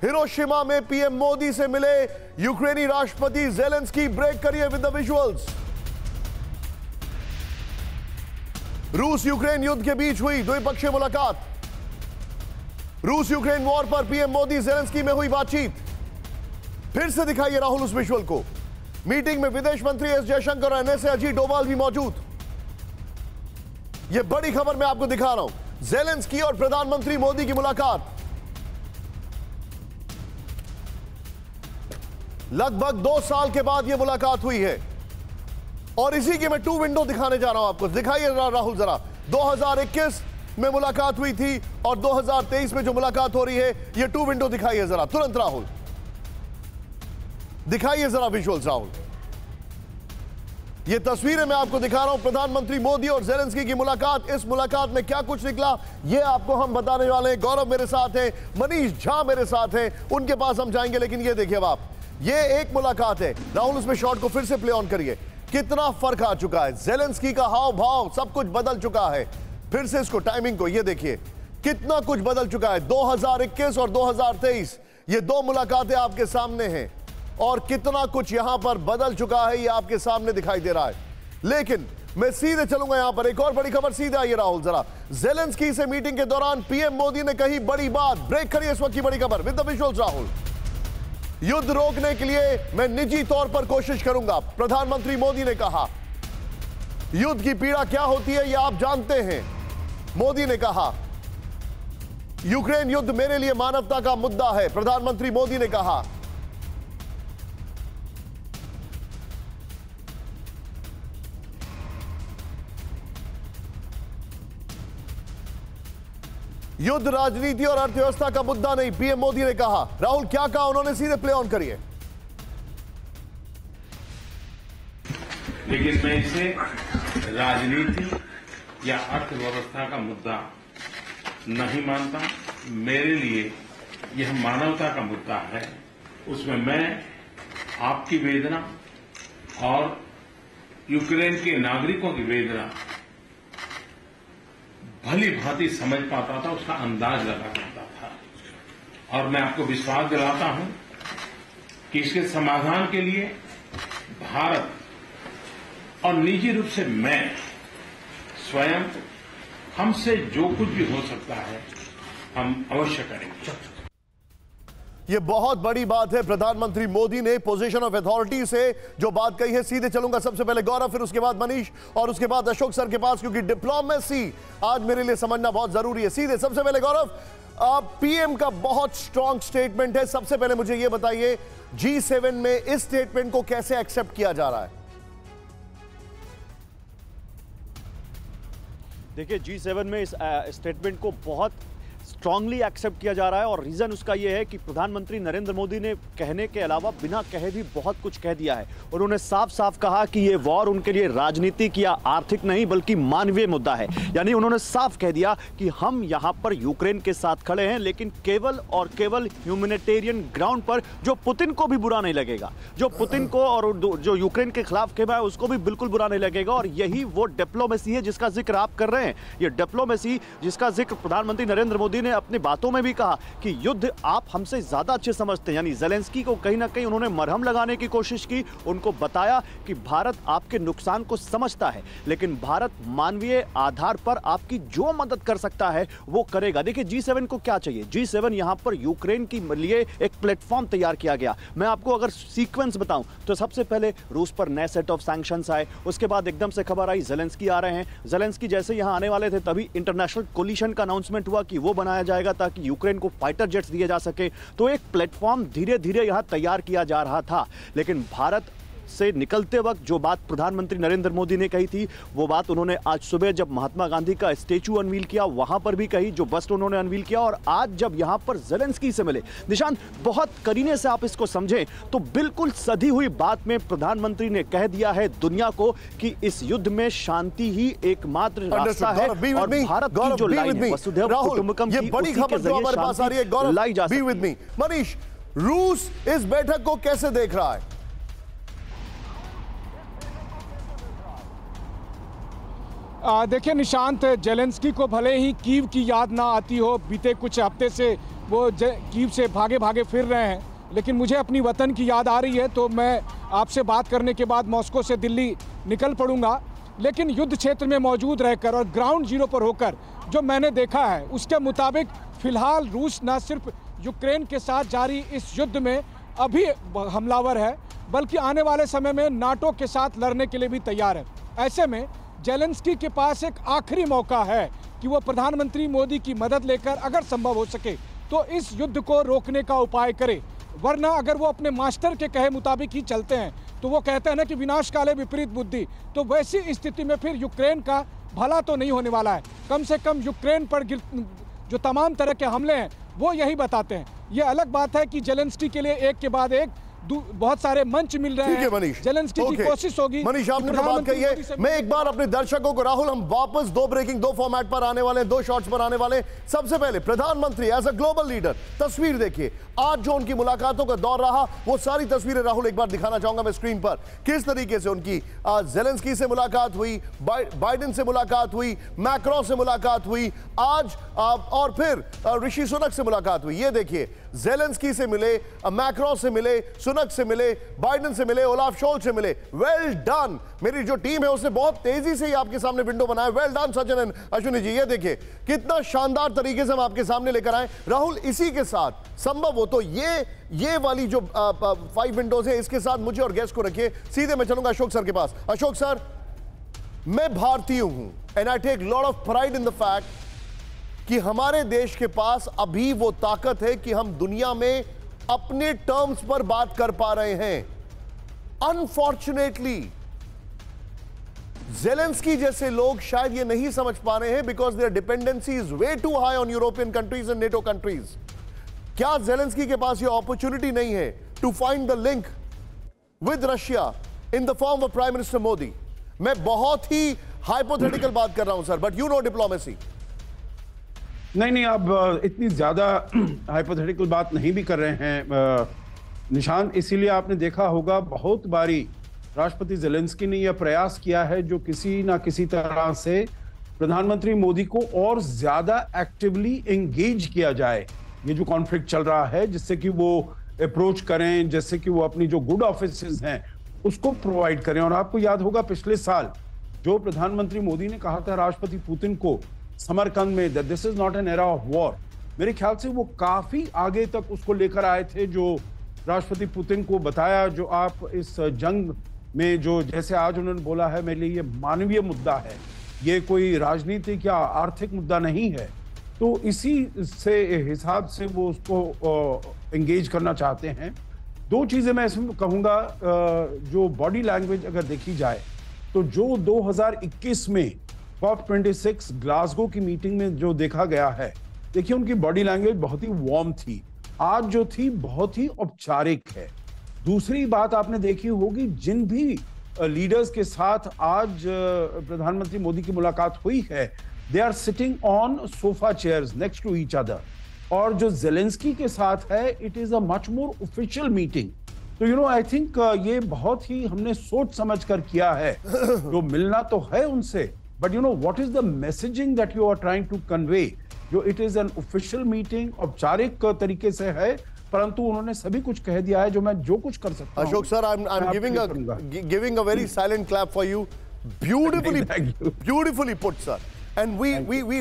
Hiroshima में PM Modi से मिले यूक्रेनी राष्ट्रपति ज़ेलेंस्की। ब्रेक करिए विद द विजुअल्स। रूस यूक्रेन युद्ध के बीच हुई द्विपक्षीय मुलाकात। रूस यूक्रेन वॉर पर पीएम मोदी ज़ेलेंस्की में हुई बातचीत। फिर से दिखाइए राहुल उस विजुअल को। मीटिंग में विदेश मंत्री एस जयशंकर और एनएसए अजीत डोभाल भी मौजूद। यह बड़ी खबर मैं आपको दिखा रहा हूं। ज़ेलेंस्की और प्रधानमंत्री मोदी की मुलाकात लगभग 2 साल के बाद यह मुलाकात हुई है और इसी की मैं 2 विंडो दिखाने जा रहा हूं आपको। दिखाइए राहुल जरा। 2021 में मुलाकात हुई थी और 2023 में जो मुलाकात हो रही है, यह 2 विंडो दिखाइए जरा तुरंत राहुल। दिखाइए जरा विजुअल्स राहुल। यह तस्वीरें मैं आपको दिखा रहा हूं। प्रधानमंत्री मोदी और ज़ेलेंस्की की मुलाकात। इस मुलाकात में क्या कुछ निकला यह आपको हम बताने वाले हैं। गौरव मेरे साथ हैं, मनीष झा मेरे साथ हैं, उनके पास हम जाएंगे। लेकिन यह देखिए अब आप, यह एक मुलाकात है राहुल। उसमें शॉट को फिर से प्ले ऑन करिए। कितना फर्क आ चुका है। ज़ेलेंस्की का हाव भाव सब कुछ बदल चुका है। फिर से इसको टाइमिंग को, यह देखिए कितना कुछ बदल चुका है। 2021 और 2023 ये 2 मुलाकातें आपके सामने हैं और कितना कुछ यहां पर बदल चुका है यह आपके सामने दिखाई दे रहा है। लेकिन मैं सीधे चलूंगा यहां पर। एक और बड़ी खबर सीधे आइए राहुल जरा। ज़ेलेंस्की से मीटिंग के दौरान पीएम मोदी ने कही बड़ी बात। ब्रेक करिए इस वक्त की बड़ी खबर विद द विजुअल्स राहुल। युद्ध रोकने के लिए मैं निजी तौर पर कोशिश करूंगा, प्रधानमंत्री मोदी ने कहा। युद्ध की पीड़ा क्या होती है यह आप जानते हैं। मोदी ने कहा यूक्रेन युद्ध मेरे लिए मानवता का मुद्दा है, प्रधानमंत्री मोदी ने कहा। युद्ध राजनीति और अर्थव्यवस्था का मुद्दा नहीं, पीएम मोदी ने कहा। राहुल क्या कहा उन्होंने, सीधे प्ले ऑन करिए। लेकिन मैं इसे राजनीति या अर्थव्यवस्था का मुद्दा नहीं मानता। मेरे लिए यह मानवता का मुद्दा है। उसमें मैं आपकी वेदना और यूक्रेन के नागरिकों की वेदना भली भांति समझ पाता था, उसका अंदाज लगा पाता था। और मैं आपको विश्वास दिलाता हूं कि इसके समाधान के लिए भारत और निजी रूप से मैं स्वयं, हमसे जो कुछ भी हो सकता है हम अवश्य करेंगे। यह बहुत बड़ी बात है। प्रधानमंत्री मोदी ने पोजीशन ऑफ अथॉरिटी से जो बात कही है। सीधे चलूंगा सबसे पहले गौरव, फिर उसके बाद मनीष और उसके बाद अशोक सर के पास, क्योंकि डिप्लोमेसी आज मेरे लिए समझना बहुत जरूरी है। सीधे सबसे पहले गौरव, पीएम का बहुत स्ट्रांग स्टेटमेंट है। सबसे पहले मुझे यह बताइए G7 में इस स्टेटमेंट को कैसे एक्सेप्ट किया जा रहा है। देखिए G7 में इस स्टेटमेंट को बहुत स्ट्रांगली एक्सेप्ट किया जा रहा है और रीजन उसका यह है कि प्रधानमंत्री नरेंद्र मोदी ने कहने के अलावा बिना कहे भी बहुत कुछ कह दिया है। उन्होंने साफ साफ कहा कि यह वॉर उनके लिए राजनीतिक या आर्थिक नहीं बल्कि मानवीय मुद्दा है। यानी उन्होंने साफ कह दिया कि हम यहां पर यूक्रेन के साथ खड़े हैं, लेकिन केवल और केवल ह्यूमैनिटेरियन ग्राउंड पर, जो पुतिन को भी बुरा नहीं लगेगा, जो पुतिन को और जो यूक्रेन के खिलाफ खेमा है उसको भी बिल्कुल बुरा नहीं लगेगा। और यही वो डिप्लोमेसी है जिसका जिक्र आप कर रहे हैं। यह डिप्लोमेसी जिसका जिक्र प्रधानमंत्री नरेंद्र मोदी ने अपनी बातों में भी कहा कि युद्ध आप हमसे ज्यादा अच्छे समझते हैं। यानी ज़ेलेंस्की को कहीं ना कहीं उन्होंने मरहम लगाने की कोशिश की। उनको बताया कि भारत आपके नुकसान को समझता है, लेकिन भारत मानवीय आधार पर आपकी जो मदद कर सकता है वो करेगा। देखिए G7 को क्या चाहिए। G7 यहां पर यूक्रेन के लिए एक प्लेटफॉर्म तैयार किया गया। मैं आपको अगर सीक्वेंस बताऊं तो सबसे पहले रूस पर नए सेट ऑफ सैंक्शंस आए। उसके बाद एकदम से खबर आई ज़ेलेंस्की आ रहे हैं। ज़ेलेंस्की जैसे यहां आने वाले थे तभी इंटरनेशनल कोलिशन का अनाउंसमेंट हुआ कि वो बनाया जाएगा ताकि यूक्रेन को फाइटर जेट्स दिए जा सके। तो एक प्लेटफॉर्म धीरे धीरे यहां तैयार किया जा रहा था। लेकिन भारत से निकलते वक्त जो बात प्रधानमंत्री नरेंद्र मोदी ने कही थी, वो बात उन्होंने आज सुबह जब महात्मा गांधी का स्टैचू अनवील किया वहां पर भी कही, जो बस्ट उन्होंने अनवील किया। और आज जब यहां पर ज़ेलेंस्की से मिले, निशांत बहुत करीने से आप इसको समझें तो बिल्कुल सधी हुई बात में प्रधानमंत्री ने कह दिया है दुनिया को कि इस युद्ध में शांति ही एकमात्र रास्ता है। और भारत की जो लाइन है वसुधैव कुटुंबकम की, बड़ी खबर जो हमारे पास आ रही है गौरव, बी विद मी। मनीष, रूस इस बैठक को कैसे देख रहा है? देखिए निशांत, ज़ेलेंस्की को भले ही कीव की याद ना आती हो, बीते कुछ हफ्ते से वो कीव से भागे भागे फिर रहे हैं, लेकिन मुझे अपनी वतन की याद आ रही है, तो मैं आपसे बात करने के बाद मॉस्को से दिल्ली निकल पड़ूंगा। लेकिन युद्ध क्षेत्र में मौजूद रहकर और ग्राउंड जीरो पर होकर जो मैंने देखा है, उसके मुताबिक फिलहाल रूस न सिर्फ यूक्रेन के साथ जारी इस युद्ध में अभी हमलावर है, बल्कि आने वाले समय में नाटो के साथ लड़ने के लिए भी तैयार है। ऐसे में जेलेंस्की के पास एक आखिरी मौका है कि वो प्रधानमंत्री मोदी की मदद लेकर अगर संभव हो सके तो इस युद्ध को रोकने का उपाय करे। वरना अगर वो अपने मास्टर के कहे मुताबिक ही चलते हैं, तो वो कहते हैं ना कि विनाश काले विपरीत बुद्धि, तो वैसी स्थिति में फिर यूक्रेन का भला तो नहीं होने वाला है। कम से कम यूक्रेन पर जो तमाम तरह के हमले हैं वो यही बताते हैं। ये अलग बात है कि जेलेंस्की के लिए एक के बाद एक बहुत सारे मंच मिल रहे हैं। मनीष, जेलेंस्की की कोशिश होगी। मनीष, आपने जो बात कही है, मैं एक बार अपने दर्शकों को, राहुल, हम वापस दो फॉर्मेट पर आने वाले हैं, 2 शॉट्स पर आने वाले हैं। सबसे पहले प्रधानमंत्री एज अ ग्लोबल लीडर, तस्वीर देखिए आज जो उनकी मुलाकातों का दौर रहा, वो सारी तस्वीरें राहुल एक बार दिखाना चाहूंगा मैं स्क्रीन पर। किस तरीके से उनकी जेलेंस्की से मुलाकात हुई, बाइडेन से मुलाकात हुई, मैक्रो से मुलाकात हुई, आज और फिर ऋषि सुनक से मुलाकात हुई। ये देखिए, जेलेंस्की से मिले, मैक्रो से मिले, सुनक से मिले, बाइडेन से मिले, ओलाफ शोल्ज से मिले। Well done. मेरी जो टीम है उसने बहुत तेजी से ही आपके सामने विंडो बनाया। Well done Sachin and Ashwini ji. ये देखिए कितना शानदार तरीके से हम आपके सामने लेकर आए। राहुल, इसी के साथ संभव हो तो ये वाली जो 5 विंडोज है, इसके साथ मुझे और गेस्ट को रखिए। सीधे मैं चलूंगा अशोक सर के पास। अशोक सर, मैं भारतीय हूं and I take lot of pride in the fact कि हमारे देश के पास अभी वो ताकत है कि हम दुनिया में अपने टर्म्स पर बात कर पा रहे हैं। अनफॉर्चुनेटली जेलेंस्की जैसे लोग शायद ये नहीं समझ पा रहे हैं because their dependency is way too high on European countries and NATO countries. क्या जेलेंस्की के पास ये अपॉर्चुनिटी नहीं है to find the link with Russia in the form of prime minister Modi? मैं बहुत ही हाइपोथेटिकल बात कर रहा हूं sir, but you know diplomacy. नहीं, आप इतनी ज्यादा हाइपोथेटिकल बात नहीं भी कर रहे हैं निशांत। इसीलिए आपने देखा होगा बहुत बारी राष्ट्रपति जेलेंस्की ने यह प्रयास किया है जो किसी ना किसी तरह से प्रधानमंत्री मोदी को और ज्यादा एक्टिवली एंगेज किया जाए। ये जो कॉन्फ्लिक्ट चल रहा है, जिससे कि वो अप्रोच करें, जैसे कि वो अपनी जो गुड ऑफिसेज हैं उसको प्रोवाइड करें। और आपको याद होगा पिछले साल जो प्रधानमंत्री मोदी ने कहा था राष्ट्रपति पुतिन को समरकंद में, that this is not an era of war, मेरे ख्याल से वो काफी आगे तक उसको लेकर आए थे, जो राष्ट्रपति पुतिन को बताया जो आप इस जंग में, जो जैसे आज उन्होंने बोला है मेरे लिए ये मानवीय मुद्दा है, ये कोई राजनीतिक या आर्थिक मुद्दा नहीं है। तो इसी से हिसाब से वो उसको एंगेज करना चाहते हैं। 2 चीजें मैं इसमें कहूंगा, जो बॉडी लैंग्वेज अगर देखी जाए तो जो 2021 में COP26 ग्लासगो की मीटिंग में जो देखा गया है, देखिए उनकी बॉडी लैंग्वेज बहुत ही वार्म थी, आज जो थी बहुत ही औपचारिक है। दूसरी बात आपने देखी होगी, जिन भी लीडर्स के साथ आज प्रधानमंत्री मोदी की मुलाकात हुई है, they are sitting on sofa chairs next to each other. और जो जेलेंस्की के साथ है, it is a much more official meeting. तो यू नो आई थिंक ये बहुत ही हमने सोच समझ कर किया है। जो मिलना तो है उनसे, but you know what is the messaging that you are trying to convey. जो it is an official meeting, औपचारिक तरीके से है, परंतु उन्होंने सभी कुछ कह दिया है जो मैं जो कुछ कर सकता हूं। Ashok sir, I am giving a very silent clap for you. Beautifully put sir. And we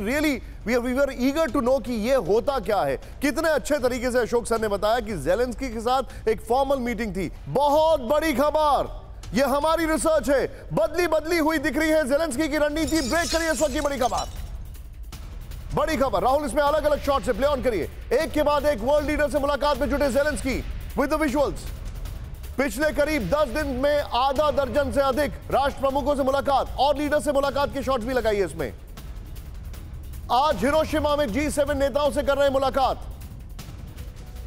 really were eager to know कि ये होता क्या है। कितने अच्छे तरीके से अशोक सर ने बताया कि जेलेंस्की के साथ एक फॉर्मल मीटिंग थी। बहुत बड़ी खबर, ये हमारी रिसर्च है, बदली हुई दिख रही है जेलेंस्की की रणनीति। ब्रेक करिए इस वक्त की बड़ी खबर। बड़ी खबर राहुल, इसमें अलग अलग शॉट से प्ले ऑन करिए। एक के बाद एक वर्ल्ड लीडर से मुलाकात में जुटे जेलेंस्की विद द विजुअल्स। पिछले करीब 10 दिन में आधा दर्जन से अधिक राष्ट्र प्रमुखों से मुलाकात और लीडर से मुलाकात के शॉट्स भी लगाइए इसमें। आज हिरोशिमा में G7 नेताओं से कर रहे हैं मुलाकात।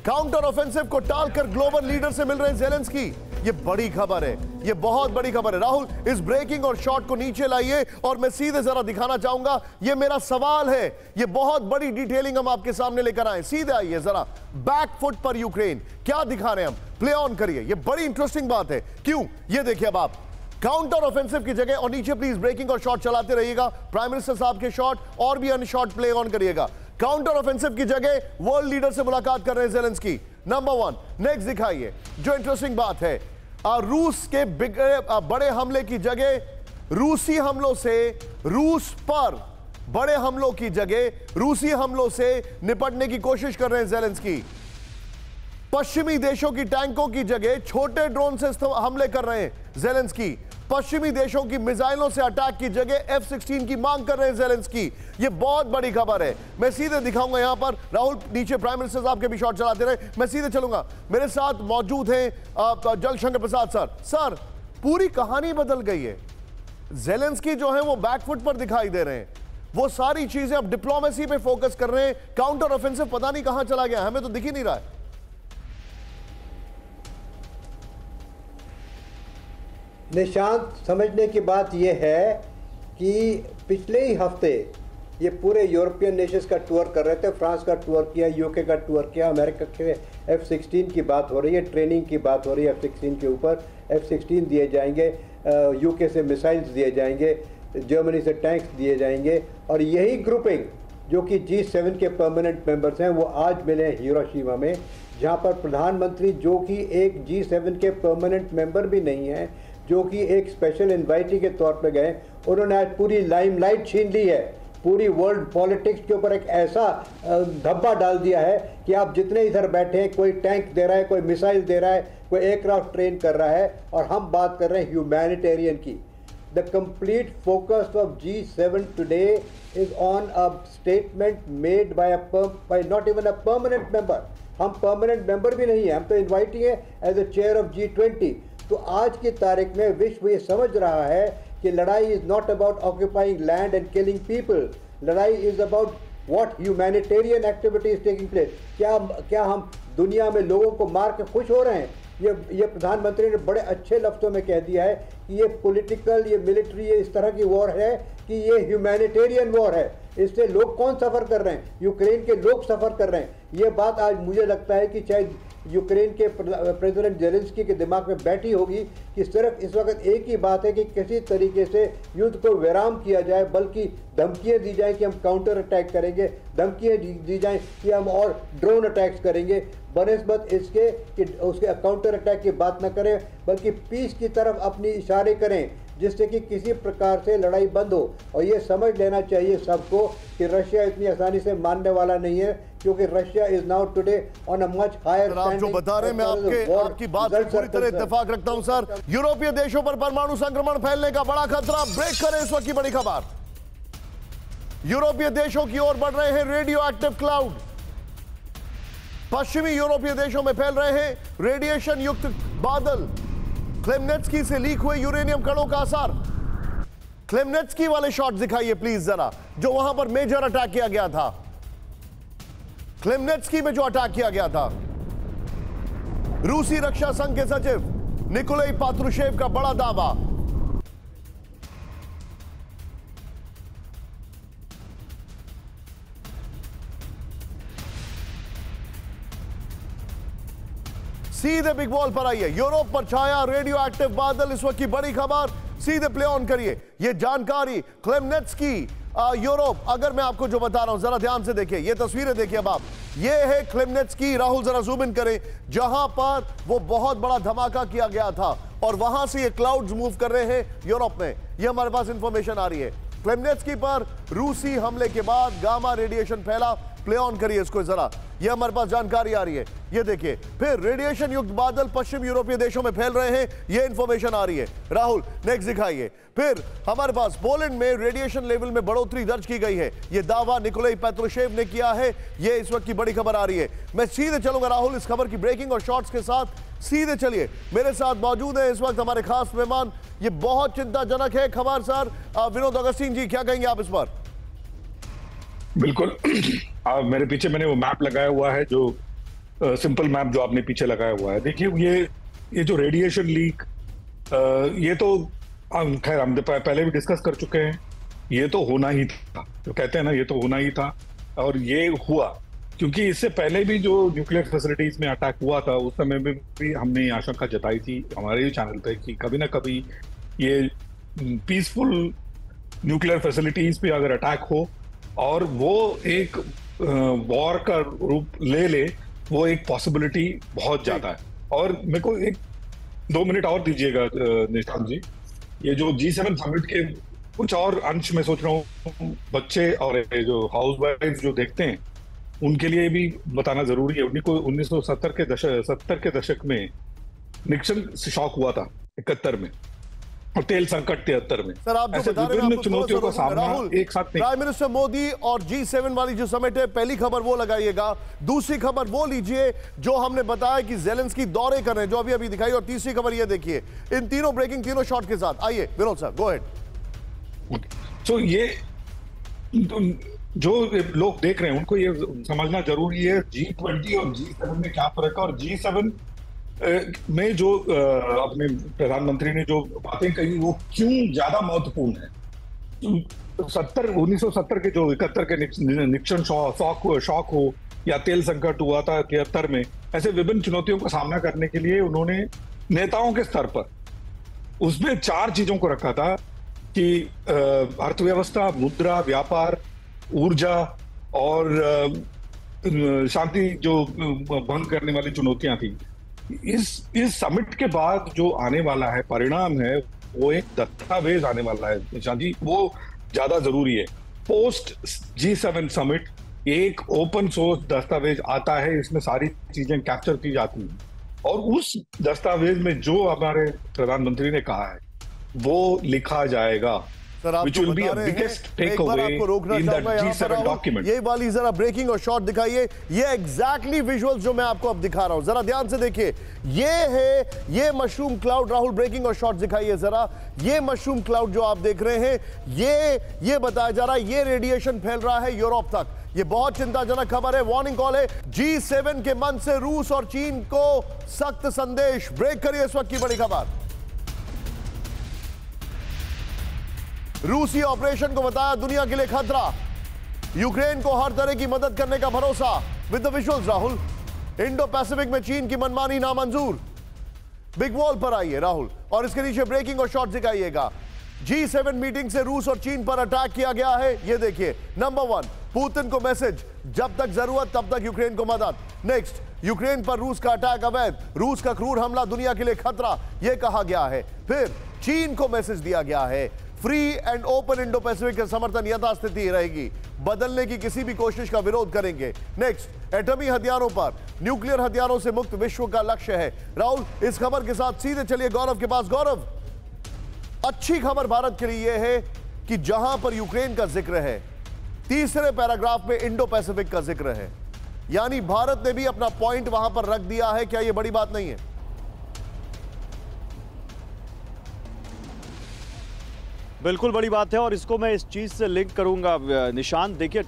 काउंटर ऑफेंसिव को टालकर ग्लोबल लीडर से मिल रहे हैं जेलेंस्की। ये बड़ी खबर है, ये बहुत बड़ी खबर है। राहुल, इस ब्रेकिंग और शॉट को नीचे लाइए और मैं सीधे जरा दिखाना चाहूंगा। ये मेरा सवाल है, ये बहुत बड़ी डिटेलिंग हम आपके सामने लेकर आए। सीधे आइए जरा, बैक फुट पर यूक्रेन क्या दिखा रहे हैं हम, प्ले ऑन करिए। ये बड़ी इंटरेस्टिंग बात है। क्यों? ये देखिए अब आप काउंटर ऑफेंसिव की जगह, और नीचे प्लीज ब्रेकिंग और शॉट चलाते रहिएगा। प्राइम मिनिस्टर साहब के शॉट और भी अन्य शॉट प्ले ऑन करिएगा। काउंटर ऑफेंसिव की जगह वर्ल्ड लीडर से मुलाकात कर रहे हैं ज़ेलेंस्की, नंबर 1। नेक्स्ट दिखाइए जो इंटरेस्टिंग बात है, रूस के बड़े हमले की जगह रूसी हमलों से, रूस पर बड़े हमलों की जगह रूसी हमलों से निपटने की कोशिश कर रहे हैं ज़ेलेंस्की। पश्चिमी देशों की टैंकों की जगह छोटे ड्रोन से हमले कर रहे हैं ज़ेलेंस्की। पश्चिमी देशों की मिसाइलों से अटैक की जगह F-16 की मांग कर रहे हैं ज़ेलेंस्की। ये बहुत बड़ी खबर है। मैं सीधे दिखाऊंगा यहां पर, राहुल नीचे प्राइम मिनिस्टर साहब के भी शॉट चलाते रहे, मैं सीधे चलूंगा। मेरे साथ मौजूद हैं जलशंकर प्रसाद सर। सर, पूरी कहानी बदल गई है। ज़ेलेंस्की जो है वो बैकफुट पर दिखाई दे रहे हैं, वो सारी चीजें अब डिप्लोमेसी पे फोकस कर रहे हैं। काउंटर ऑफेंसिव पता नहीं कहां चला गया, हमें तो दिख ही नहीं रहा है। निशांत, समझने की बात यह है कि पिछले ही हफ्ते ये पूरे यूरोपियन नेशंस का टूर कर रहे थे। फ्रांस का टूर किया, यूके का टूर किया, अमेरिका के F-16 की बात हो रही है, ट्रेनिंग की बात हो रही है F-16 के ऊपर। F-16 दिए जाएंगे, यूके से मिसाइल्स दिए जाएंगे, जर्मनी से टैंक्स दिए जाएंगे। और यही ग्रुपिंग जो कि G7 के परमानेंट मेंबर्स हैं वो आज मिले हैं हिरोशिमा में, जहाँ पर प्रधानमंत्री जो कि एक G7 के परमानेंट मेंबर भी नहीं हैं, जो कि एक स्पेशल इन्वाइटी के तौर पे गए, उन्होंने आज पूरी लाइमलाइट छीन ली है। पूरी वर्ल्ड पॉलिटिक्स के ऊपर एक ऐसा धब्बा डाल दिया है कि आप जितने इधर बैठे हैं, कोई टैंक दे रहा है, कोई मिसाइल दे रहा है, कोई एयरक्राफ्ट ट्रेन कर रहा है, और हम बात कर रहे हैं ह्यूमैनिटेरियन की। The complete focus of G7 today is on a statement made by not even a permanent member. हम परमानेंट मेंबर भी नहीं है, हम तो इन्वाइटी है as a chair of G20। तो आज की तारीख में विश्व ये समझ रहा है कि लड़ाई is not about occupying land and killing people, लड़ाई is about what humanitarian activity is taking place. क्या हम दुनिया में लोगों को मार के खुश हो रहे हैं? ये प्रधानमंत्री ने बड़े अच्छे लफ्ज़ों में कह दिया है कि ये पॉलिटिकल, ये मिलिट्री, ये इस तरह की वॉर है कि ये ह्यूमैनिटेरियन वॉर है। इससे लोग कौन सफ़र कर रहे हैं? यूक्रेन के लोग सफ़र कर रहे हैं। ये बात आज मुझे लगता है कि शायद यूक्रेन के प्रेसिडेंट ज़ेलेंस्की के दिमाग में बैठी होगी कि सिर्फ इस वक्त एक ही बात है कि किसी तरीके से युद्ध को विराम किया जाए, बल्कि धमकियाँ दी जाएं कि हम काउंटर अटैक करेंगे, धमकियाँ दी जाएं कि हम और ड्रोन अटैक्स करेंगे, बनस्बत इसके कि उसके काउंटर अटैक की बात न करें, बल्कि पीस की तरफ अपनी इशारे करें, जिससे कि किसी प्रकार से लड़ाई बंद हो। और ये समझ लेना चाहिए सबको कि रशिया इतनी आसानी से मानने वाला नहीं है, क्योंकि Russia is now today on a much higher आप जो बता रहे हैं, मैं आपकी बात से पूरी तरह इत्तेफाक रखता हूं सर। यूरोपीय देशों पर परमाणु संक्रमण फैलने का बड़ा खतरा। ब्रेक करें इस वक्त की बड़ी खबर। यूरोपीय देशों की ओर बढ़ रहे हैं रेडियो एक्टिव क्लाउड। पश्चिमी यूरोपीय देशों में फैल रहे हैं रेडिएशन युक्त बादल। क्लेमनेत्स्की से लीक हुए यूरेनियम कणों का असर। क्लेमनेत्स्की वाले शॉट दिखाइए प्लीज जरा, जो वहां पर मेजर अटैक किया गया था। क्लेमनेत्स्की में जो अटैक किया गया था। रूसी रक्षा संघ के सचिव निकोलाई पात्रुशेव का बड़ा दावा। सीधे बिग वॉल पर आइए। यूरोप पर छाया रेडियो एक्टिव बादल, इस वक्त की बड़ी खबर। सीधे प्ले ऑन करिए ये जानकारी। क्लेमनेत्स्की यूरोप, अगर मैं आपको जो बता रहा हूं जरा ध्यान से देखिए, ये तस्वीरें देखिए अब आप। ये है क्लेमनेत्स्की, राहुल जरा जूम इन करें, जहां पर वो बहुत बड़ा धमाका किया गया था, और वहां से ये क्लाउड्स मूव कर रहे हैं यूरोप में। ये हमारे पास इंफॉर्मेशन आ रही है। क्लेमनेत्स्की पर रूसी हमले के बाद गामा रेडिएशन फैला। प्ले ऑन करिए इसको जरा, ये हमारे पास जानकारी आ रही है। ये देखिए, फिर रेडिएशन युक्त बादल पश्चिम यूरोपीय देशों में फैल रहे हैं, ये इंफॉर्मेशन आ रही है। राहुल नेक्स्ट दिखाइए। फिर हमारे पास पोलैंड में रेडिएशन लेवल में बढ़ोतरी दर्ज की गई है, ये दावा निकोलाई पात्रुशेव ने किया है। ये इस वक्त की बड़ी खबर आ रही है। मैं सीधे चलूंगा राहुल इस खबर की ब्रेकिंग और शॉर्ट्स के साथ। सीधे चलिए, मेरे साथ मौजूद है इस वक्त हमारे खास मेहमान। ये बहुत चिंताजनक है खबर सर। विनोद अगस्तीन जी, क्या कहेंगे आप इस पर? बिल्कुल। मेरे पीछे मैंने वो मैप लगाया हुआ है, जो सिंपल मैप जो आपने पीछे लगाया हुआ है। देखिए ये जो रेडिएशन लीक, ये तो खैर हम पहले भी डिस्कस कर चुके हैं। ये तो होना ही था, जो कहते हैं ना, ये तो होना ही था। और ये हुआ क्योंकि इससे पहले भी जो न्यूक्लियर फैसिलिटीज में अटैक हुआ था, उस समय में भी हमने आशंका जताई थी हमारे ही चैनल पे कि कभी ना कभी ये पीसफुल न्यूक्लियर फैसिलिटीज पे अगर अटैक हो और वो एक वॉर का रूप ले ले, वो एक पॉसिबिलिटी बहुत ज्यादा है। और मेरे को 1-2 मिनट और दीजिएगा निशांत जी। ये जो G7 समिट के कुछ और अंश में सोच रहा हूँ, बच्चे और ये जो हाउस वाइफ जो देखते हैं उनके लिए भी बताना जरूरी है। उन्हीं को 1970 के दशक में निक्सन से शॉक हुआ था 71 में, और तेल संकट 73 में। सर आप जो ऐसे बता रहे हैं, विभिन्न आपको चुनौतियों का थोड़ा सा सामना राहुल, एक साथ नहीं। प्राइम मिनिस्टर मोदी और G7 वाली जो समिट है, पहली खबर वो लगाइएगा। दूसरी खबर वो लीजिए जो हमने बताया कि ज़ेलेंस्की दौरे कर रहे हैं, जो अभी दिखाई। और तीसरी खबर ये देखिए, इन तीनों ब्रेकिंग, तीनों शॉट के साथ। आइए विनोद सर, गो अहेड। तो ये जो लोग देख रहे हैं उनको ये समझना जरूरी है G20 और G7 में क्या फर्क है। और G7 में जो अपने प्रधानमंत्री ने जो बातें कही वो क्यों ज्यादा महत्वपूर्ण है। 1970 के जो 71 के निक्सन शॉक हो या तेल संकट हुआ था 73 में, ऐसे विभिन्न चुनौतियों का सामना करने के लिए उन्होंने नेताओं के स्तर पर उसमें 4 चीजों को रखा था कि अर्थव्यवस्था, मुद्रा, व्यापार, ऊर्जा और शांति जो भंग करने वाली चुनौतियां थी। इस समिट के बाद जो आने वाला है परिणाम है वो एक दस्तावेज आने वाला है निशांत जी, वो ज्यादा जरूरी है। पोस्ट G7 समिट एक ओपन सोर्स दस्तावेज आता है, इसमें सारी चीजें कैप्चर की जाती हैं और उस दस्तावेज में जो हमारे प्रधानमंत्री ने कहा है वो लिखा जाएगा। सर आप जो बता रहे हैं, एक बार आपको रोकना चाहूंगा यहाँ पर राहुल, ये वाली जरा ब्रेकिंग और शॉट दिखाइए। ये एग्जैक्टली विजुअल्स जो मैं आपको अब दिखा रहा हूं, जरा ध्यान से देखिए। ये है ये मशरूम क्लाउड। राहुल ब्रेकिंग और शॉट दिखाइए जरा। ये मशरूम क्लाउड जो आप देख रहे हैं, ये बताया जा रहा है ये रेडिएशन फैल रहा है यूरोप तक। ये बहुत चिंताजनक खबर है, वार्निंग कॉल है। G7 के मन से रूस और चीन को सख्त संदेश। ब्रेक करिए इस वक्त की बड़ी खबर। रूसी ऑपरेशन को बताया दुनिया के लिए खतरा। यूक्रेन को हर तरह की मदद करने का भरोसा। With the visuals Rahul. Indo Pacific में चीन की मनमानी नामंजूर। बिग वॉल पर आइए राहुल, और इसके नीचे ब्रेकिंग और शॉट दिखाइएगा। G7 मीटिंग से रूस और चीन पर अटैक किया गया है। ये देखिए, नंबर 1 पुतिन को मैसेज, जब तक जरूरत तब तक यूक्रेन को मदद। नेक्स्ट, यूक्रेन पर रूस का अटैक अवैध, रूस का क्रूर हमला दुनिया के लिए खतरा, यह कहा गया है। फिर चीन को मैसेज दिया गया है, free and open Indo Pacific का समर्थन यथास्थिति रहेगी, बदलने की किसी भी कोशिश का विरोध करेंगे। नेक्स्ट, एटमी हथियारों पर, न्यूक्लियर हथियारों से मुक्त विश्व का लक्ष्य है। राहुल, इस खबर के साथ सीधे चलिए गौरव के पास। गौरव, अच्छी खबर भारत के लिए यह है कि जहां पर यूक्रेन का जिक्र है, तीसरे पैराग्राफ में इंडो पैसिफिक का जिक्र है, यानी भारत ने भी अपना पॉइंट वहां पर रख दिया है। क्या यह बड़ी बात नहीं है? बिल्कुल बड़ी बात है, और इसको मैं इस चीज़ से लिंक करूंगा निशांत। देखिए,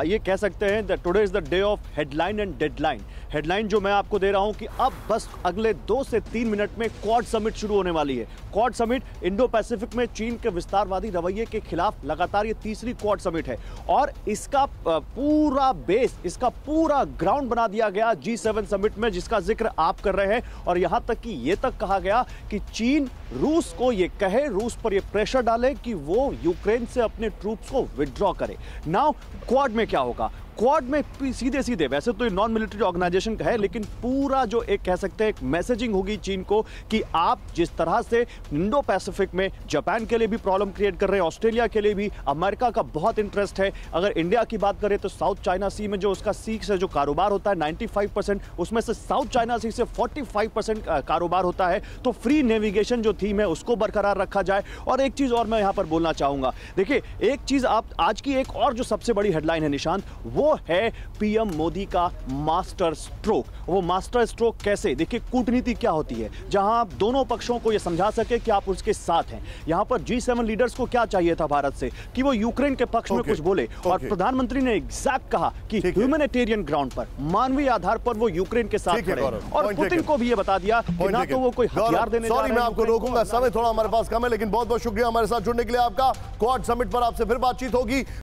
ये कह सकते हैं that today is the day of headline and deadline. Headline जो मैं आपको दे रहा हूं कि अब बस अगले 2 से 3 मिनट में क्वाड समिट शुरू होने वाली है। क्वाड समिट इंडो पैसिफिक में चीन के विस्तारवादी रवैये के खिलाफ लगातार ये तीसरी क्वाड समिट है, और इसका पूरा बेस, इसका पूरा ग्राउंड बना दिया गया G7 समिट में, जिसका जिक्र आप कर रहे हैं। और यहां तक कि ये तक कहा गया कि चीन रूस को ये कहे, रूस पर ये प्रेशर डाले कि वो यूक्रेन से अपने ट्रूप्स को विड्रॉ करे। नाउ क्वाड में क्या होगा? क्वाड में सीधे सीधे, वैसे तो ये नॉन मिलिट्री ऑर्गेनाइजेशन का है, लेकिन पूरा जो एक कह सकते हैं एक मैसेजिंग होगी चीन को कि आप जिस तरह से इंडो पैसिफिक में जापान के लिए भी प्रॉब्लम क्रिएट कर रहे हैं, ऑस्ट्रेलिया के लिए भी, अमेरिका का बहुत इंटरेस्ट है। अगर इंडिया की बात करें तो साउथ चाइना सी में जो उसका सी से जो कारोबार होता है 95%, उसमें से साउथ चाइना सी से 45% कारोबार होता है। तो फ्री नेविगेशन जो थीम है उसको बरकरार रखा जाए। और एक चीज और मैं यहां पर बोलना चाहूंगा, देखिए एक चीज आप आज की एक और जो सबसे बड़ी हेडलाइन है निशांत, वो है पीएम मोदी का मास्टर स्ट्रोक। वो मास्टर स्ट्रोक कैसे? देखिए, कूटनीति क्या होती है, जहां आप दोनों पक्षों को यह समझा सके कि आप उसके साथ हैं। यहां पर G7 लीडर्स को क्या चाहिए था भारत से कि वो यूक्रेन के पक्ष में कुछ बोले, और प्रधानमंत्री ने एग्जैक्ट कहा कि ह्यूमैनिटेरियन ग्राउंड पर, मानवीय आधार पर वो यूक्रेन के साथ खड़े, और पुतिन को भी ये बता दिया कि ना तो वो कोई हथियार देने जा रहे हैं। सॉरी, मैं आपको रोकूंगा, समय थोड़ा हमारे पास कम है, लेकिन बहुत बहुत शुक्रिया हमारे साथ जुड़ने के लिए आपका। क्वाड समिट पर आपसे फिर बातचीत होगी।